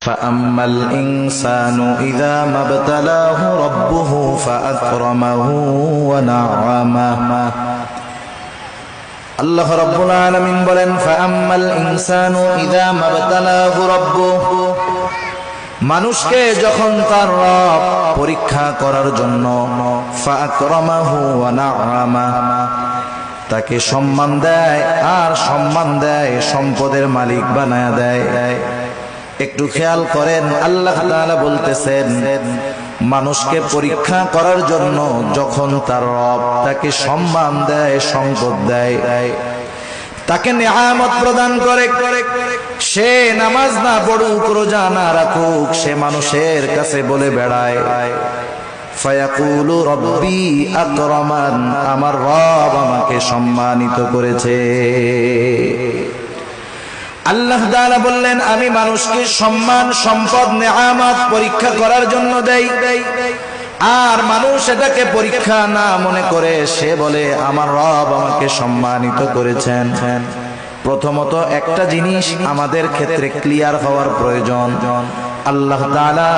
فأما الإنسان إذا ما ابتلاه ربه فأكرمه ونعمه আল্লাহ রাব্বুল আলামিন বলেন ফাআম্মাল ইনসানু ইযা মাবতালাহু রাব্বুহু মানুষকে যখন তার রব পরীক্ষা করার জন্য ফাআকরামাহু ওয়া না'আমা তাকে সম্মান দেয় আর সম্মান দেয় সম্পদের মালিক বানায়া দেয়। একটু খেয়াল করেন আল্লাহ তাআলা বলতেছেন মানুষকে পরীক্ষা করার জন্য যখন তার রব তাকে সম্মান দেয় সম্পদ দেয় তাকে নেয়ামত প্রদান করে সে নামাজ না পড়ুক রোজা না রাখুক সে মানুষের কাছে বলে বেড়ায় ফায়াকুলু রব্বি আকরামান আমার রব আমাকে সম্মানিত করেছে। আল্লাহ তাআলা বললেন আমি মানুষকে সম্মান সম্পদ নেয়ামত পরীক্ষা করার জন্য দেই আর মানুষ এটাকে পরীক্ষা না মনে করে সে বলে আমার রব আমাকে সম্মানিত করেছেন। প্রথমত একটা জিনিস আমাদের ক্ষেত্রে ক্লিয়ার হওয়ার প্রয়োজন, আল্লাহ তাআলা